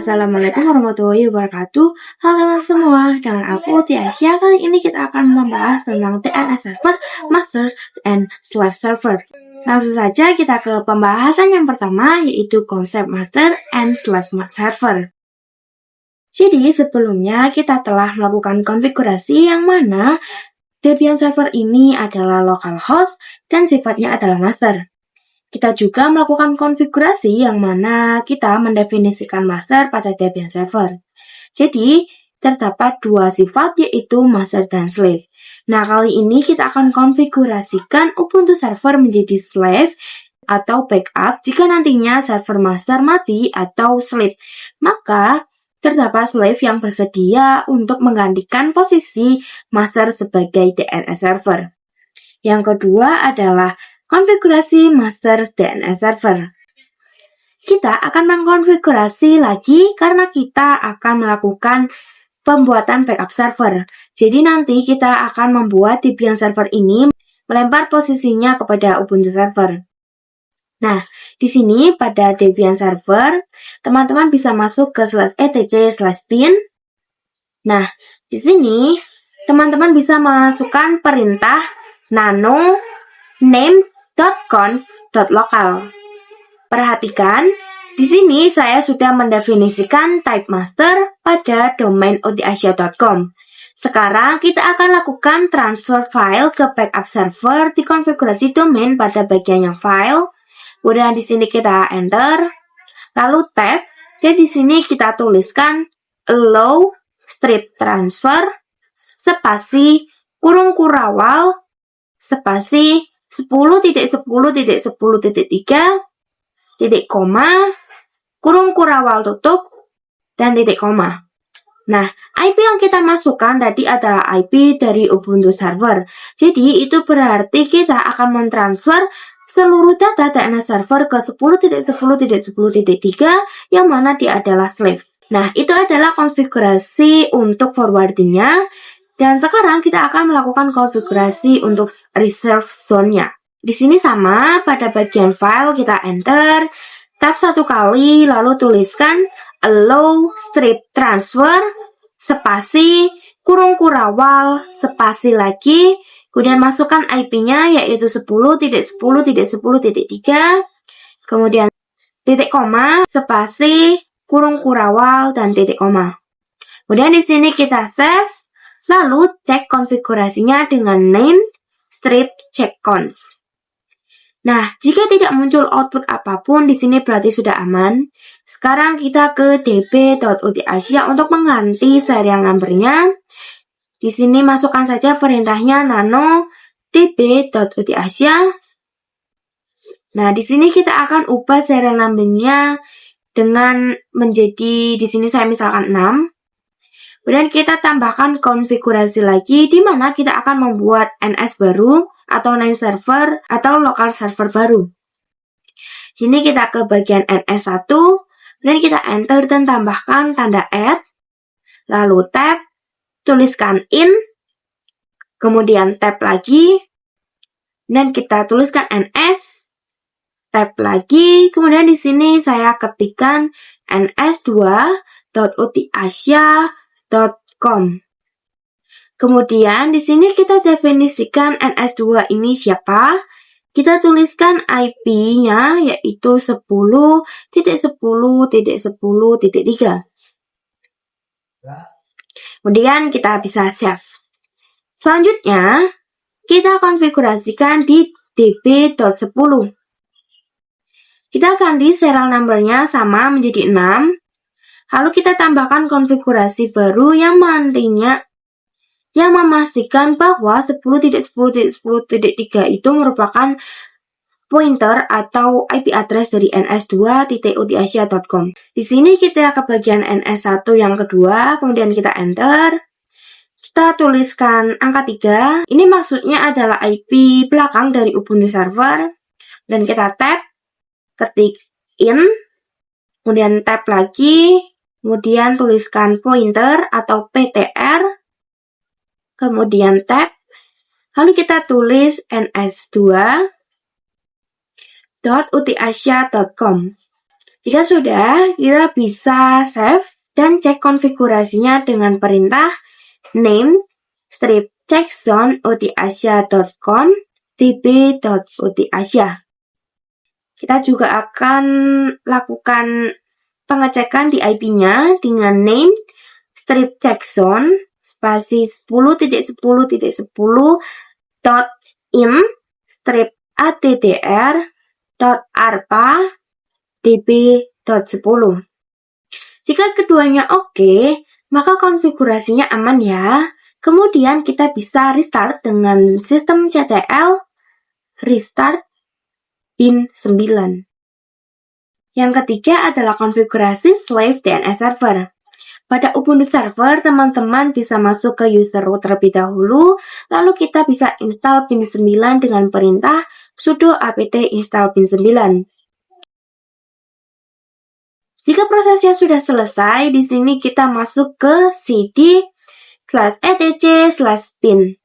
Assalamualaikum warahmatullahi wabarakatuh. Halo teman semua, dengan aku Tiasya. Kali ini kita akan membahas tentang DNS server, master and slave server. Langsung saja kita ke pembahasan yang pertama, yaitu konsep master and slave server. Jadi sebelumnya kita telah melakukan konfigurasi yang mana Debian server ini adalah localhost dan sifatnya adalah master. Kita juga melakukan konfigurasi yang mana kita mendefinisikan master pada Debian server. Jadi, terdapat dua sifat yaitu master dan slave. Nah, kali ini kita akan konfigurasikan Ubuntu server menjadi slave atau backup jika nantinya server master mati atau slave. Maka, terdapat slave yang bersedia untuk menggantikan posisi master sebagai DNS server. Yang kedua adalah konfigurasi master DNS server. Kita akan mengkonfigurasi lagi karena kita akan melakukan pembuatan backup server. Jadi nanti kita akan membuat Debian server ini melempar posisinya kepada Ubuntu server. Nah, di sini pada Debian server, teman-teman bisa masuk ke /etc/bin. Nah, di sini teman-teman bisa memasukkan perintah nano name.conf.local. Perhatikan, di sini saya sudah mendefinisikan type master pada domain otasia.com. Sekarang kita akan lakukan transfer file ke backup server di konfigurasi domain pada bagian yang file. Kemudian di sini kita enter, lalu tab, dan di sini kita tuliskan allow strip transfer spasi kurung kurawal spasi 10.10.10.3 titik koma kurung kurawal tutup dan titik koma. Nah, IP yang kita masukkan tadi adalah IP dari Ubuntu server. Jadi itu berarti kita akan mentransfer seluruh data DNS server ke 10.10.10.3 yang mana dia adalah slave. Nah, itu adalah konfigurasi untuk forwardingnya. Dan sekarang kita akan melakukan konfigurasi untuk reserve zone-nya. Di sini sama, pada bagian file kita enter, tab satu kali, lalu tuliskan allow strip transfer, spasi, kurung kurawal, spasi lagi, kemudian masukkan IP-nya yaitu 10.10.10.3, kemudian titik koma, spasi, kurung kurawal, dan titik koma. Kemudian di sini kita save. Lalu cek konfigurasinya dengan name strip checkconf. Nah, jika tidak muncul output apapun di sini berarti sudah aman. Sekarang kita ke db.otasia untuk mengganti serial number-nya. Di sini masukkan saja perintahnya nano db.otasia. Nah, di sini kita akan ubah serial number-nya dengan menjadi di sini saya misalkan 6. Kemudian kita tambahkan konfigurasi lagi di mana kita akan membuat NS baru atau name server atau local server baru. Sini kita ke bagian NS1, kemudian kita enter dan tambahkan tanda add, lalu tab, tuliskan in, kemudian tab lagi, dan kita tuliskan NS, tab lagi, kemudian di sini saya ketikkan ns2.otasia.com. Kemudian di sini kita definisikan NS2 ini siapa. Kita tuliskan IP-nya yaitu 10.10.10.3. Kemudian kita bisa save. Selanjutnya, kita konfigurasikan di db.10. Kita ganti serial number-nya sama menjadi 6. Lalu kita tambahkan konfigurasi baru yang nantinya yang memastikan bahwa 10.10.10.3 itu merupakan pointer atau IP address dari ns2.otasia.com. Di sini kita ke bagian ns1 yang kedua, kemudian kita enter. Kita tuliskan angka 3. Ini maksudnya adalah IP belakang dari Ubuntu server. Dan kita tab, ketik in, kemudian tab lagi. Kemudian tuliskan pointer atau PTR, kemudian tab, lalu kita tulis ns2.otasia.com. Jika sudah, kita bisa save dan cek konfigurasinya dengan perintah name strip checkzone utiasia.com db.utiasia. Kita juga akan lakukan pengecekan di IP-nya dengan name strip checkzone spasi 10.10.10.in strip addr.arpa db.10. Jika keduanya oke, maka konfigurasinya aman ya. Kemudian kita bisa restart dengan sistem CTL restart bin 9. Yang ketiga adalah konfigurasi slave DNS server. Pada Ubuntu server, teman-teman bisa masuk ke user root terlebih dahulu, lalu kita bisa install bin 9 dengan perintah sudo apt install bin 9. Jika prosesnya sudah selesai, di sini kita masuk ke cd/etc/bin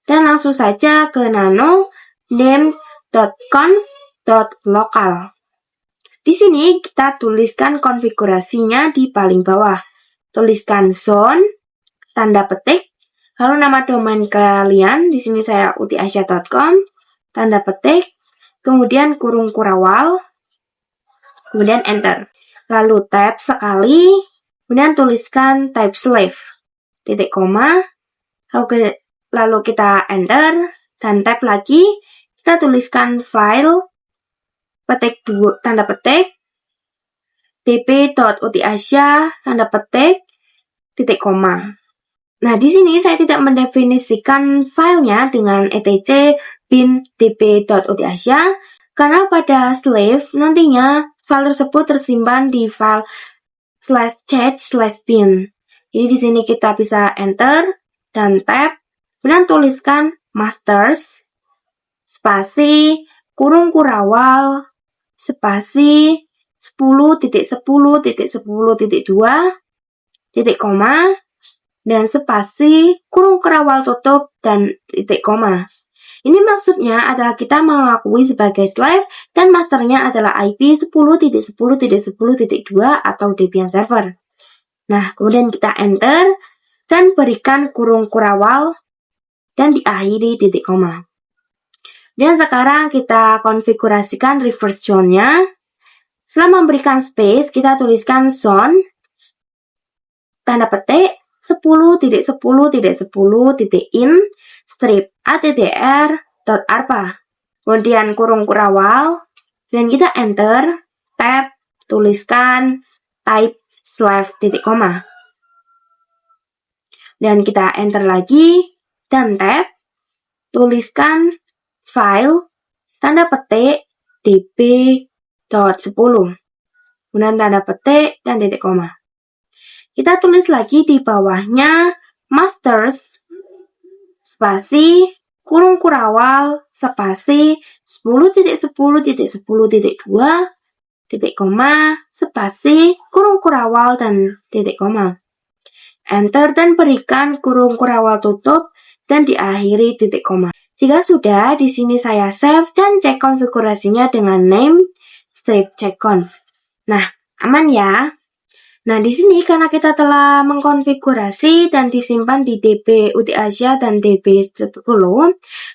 dan langsung saja ke nano name.conf.local. Di sini kita tuliskan konfigurasinya di paling bawah. Tuliskan zone, tanda petik, lalu nama domain kalian, di sini saya utiasia.com, tanda petik, kemudian kurung kurawal, kemudian enter. Lalu tab sekali, kemudian tuliskan type slave, titik koma, lalu kita enter, dan tab lagi, kita tuliskan file, petik tanda petik, db.utiasia, tanda petik, titik koma. Nah, di sini saya tidak mendefinisikan filenya dengan etc bin db.utiasia, karena pada slave nantinya file tersebut tersimpan di file /chat/bin. Jadi di sini kita bisa enter dan tab, kemudian tuliskan masters spasi kurung kurawal spasi 10.10.10.2 titik koma dan spasi kurung kurawal tutup dan titik koma. Ini maksudnya adalah kita mengakui sebagai slave dan masternya adalah IP 10.10.10.2 atau Debian server. Nah, kemudian kita enter dan berikan kurung kurawal dan diakhiri titik koma. Dan sekarang kita konfigurasikan reverse zone-nya. Setelah memberikan space, kita tuliskan zone, tanda petik, 10.10.10.in strip addr.arpa, kemudian kurung kurawal, dan kita enter, tab, tuliskan type slave titik koma, dan kita enter lagi, dan tab, tuliskan file, tanda petik, db.10, kemudian tanda petik, dan titik koma. Kita tulis lagi di bawahnya masters spasi kurung kurawal spasi 10.10.10.2 titik koma spasi kurung kurawal dan titik koma. Enter dan berikan kurung kurawal tutup dan diakhiri titik koma. Jika sudah, di sini saya save dan cek konfigurasinya dengan name strip checkconf. Nah, aman ya. Nah, di sini karena kita telah mengkonfigurasi dan disimpan di DB utiasia dan DB10,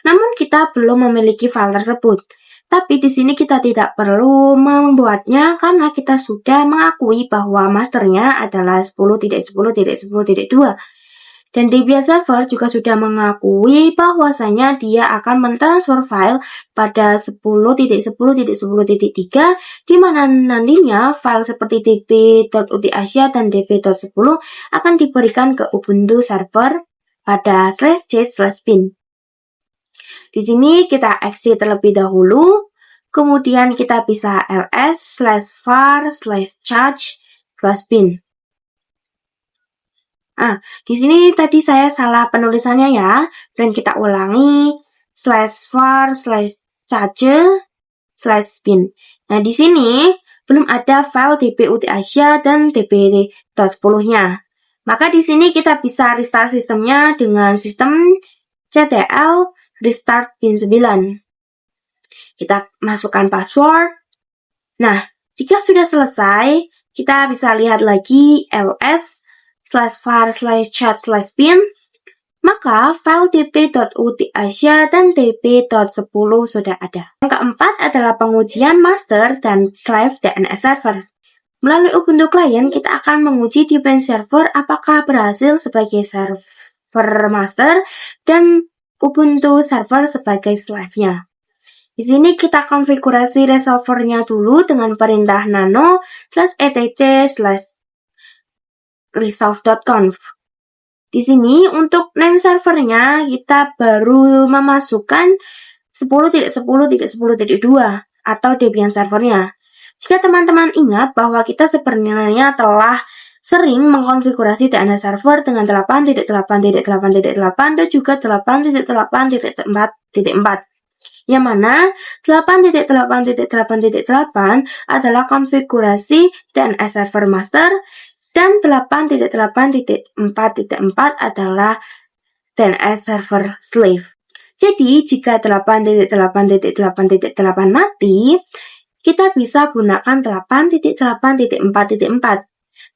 namun kita belum memiliki file tersebut. Tapi di sini kita tidak perlu membuatnya karena kita sudah mengakui bahwa masternya adalah 10.10.10.2. Dan Debian server juga sudah mengakui bahwasanya dia akan mentransfer file pada 10.10.10.3 di mana nantinya file seperti db.utiasia dan db.10 akan diberikan ke Ubuntu server pada /c/bin. Di sini kita exit terlebih dahulu, kemudian kita bisa ls/var/charge/bin. Di sini tadi saya salah penulisannya ya, dan kita ulangi /var/charge/bin. Nah, di sini belum ada file db.utiasia dan db.10-nya. Maka di sini kita bisa restart sistemnya dengan sistem CTL restart bin 9. Kita masukkan password. Nah, Jika sudah selesai, kita bisa lihat lagi ls/var/chat/bin, maka file dp.utiasya dan dp.10 sudah ada. Yang keempat adalah pengujian master dan slave DNS server. Melalui Ubuntu Client, kita akan menguji Debian server apakah berhasil sebagai server master dan Ubuntu server sebagai slave-nya. Di sini kita konfigurasi resolvernya dulu dengan perintah nano/etc/resolve.conf. Di sini untuk name servernya kita baru memasukkan 10.10.10.2 atau Debian servernya. Jika teman-teman ingat bahwa kita sebenarnya telah sering mengkonfigurasi DNS server dengan 8.8.8.8 dan juga 8.8.4.4, yang mana 8.8.8.8 adalah konfigurasi DNS server master dan 8.8.4.4 adalah DNS server slave. Jadi, jika 8.8.8.8 mati, kita bisa gunakan 8.8.4.4.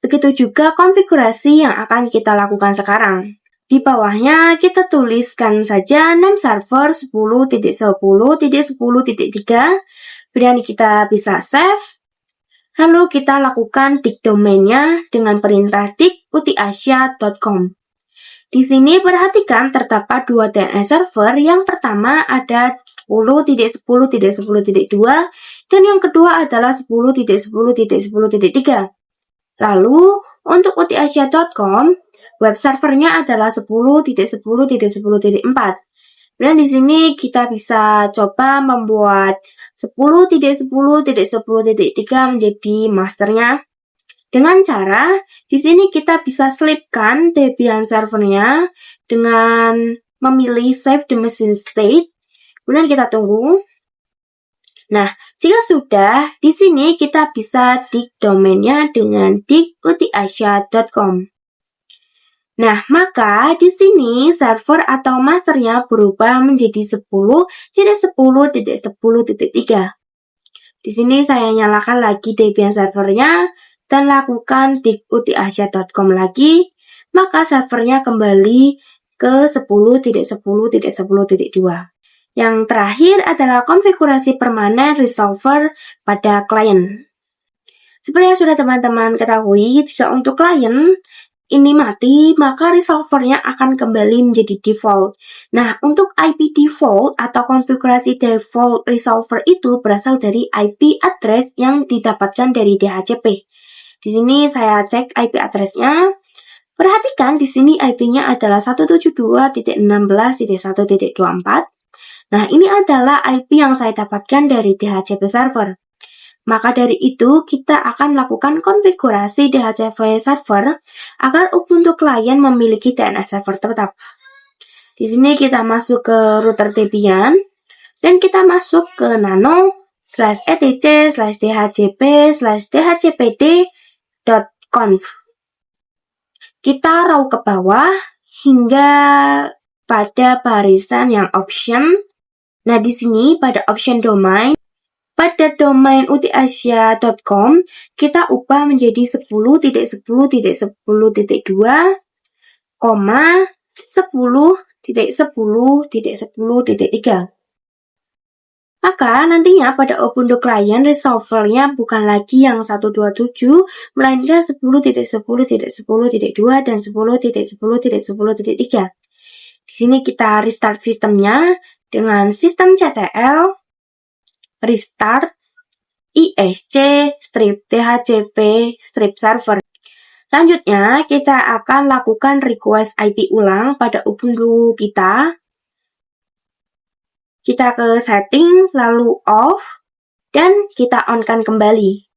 Begitu juga konfigurasi yang akan kita lakukan sekarang. Di bawahnya kita tuliskan saja name server 10.10.10.3, kemudian kita bisa save. Lalu kita lakukan dig domainnya dengan perintah dig.utiasya.com. Di sini perhatikan terdapat dua DNS server. Yang pertama ada 10.10.10.2 dan yang kedua adalah 10.10.10.3. Lalu untuk utiasya.com, web servernya adalah 10.10.10.4. Dan di sini kita bisa coba membuat 10.10.10.3 menjadi masternya. Dengan cara, di sini kita bisa selipkan Debian servernya dengan memilih Save the Machine State. Kemudian kita tunggu. Nah, jika sudah, di sini kita bisa dig domainnya dengan dig.utiasya.com. Nah, maka di sini server atau masternya berubah menjadi 10.10.10.3. Di sini saya nyalakan lagi Debian servernya dan lakukan dig.utiasya.com lagi, maka servernya kembali ke 10.10.10.2. Yang terakhir adalah konfigurasi permanen resolver pada klien. Seperti yang sudah teman-teman ketahui, jika untuk klien ini mati, maka resolvernya akan kembali menjadi default. Nah, untuk IP default atau konfigurasi default resolver itu berasal dari IP address yang didapatkan dari DHCP. Di sini saya cek IP address-nya. Perhatikan di sini IP-nya adalah 172.16.1.24. Nah, ini adalah IP yang saya dapatkan dari DHCP server. Maka dari itu, kita akan melakukan konfigurasi DHCP server agar Ubuntu Client memiliki DNS server tetap. Di sini kita masuk ke router Debian, dan kita masuk ke nano/etc/dhcp/dhcpd.conf. Kita raw ke bawah hingga pada barisan yang option. Nah, di sini pada option domain, pada domain utiasya.com, kita ubah menjadi 10.10.10.2, 10.10.10.3. Maka nantinya pada Ubuntu Client resolvernya bukan lagi yang 127, melainkan 10.10.10.2 dan 10.10.10.3. Di sini kita restart sistemnya dengan sistem CTL restart isc-dhcp-server. Selanjutnya, kita akan lakukan request IP ulang pada Ubuntu kita. Kita ke setting, lalu off, dan kita on-kan kembali.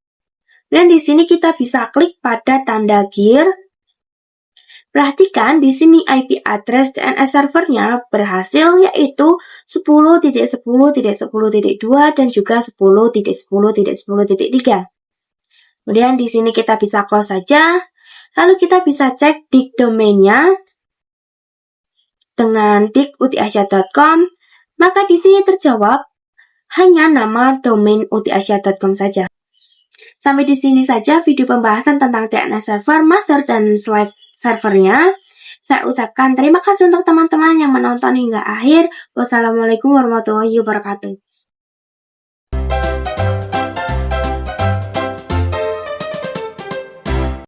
Dan di sini kita bisa klik pada tanda gear. Perhatikan di sini IP address DNS servernya berhasil, yaitu 10.10.10.2 dan juga 10.10.10.3. Kemudian di sini kita bisa close saja. Lalu kita bisa cek dig domainnya dengan dig.utiasya.com. Maka di sini terjawab hanya nama domain utiasya.com saja. Sampai di sini saja video pembahasan tentang DNS server, master, dan slave servernya. Saya ucapkan terima kasih untuk teman-teman yang menonton hingga akhir. Wassalamualaikum warahmatullahi wabarakatuh.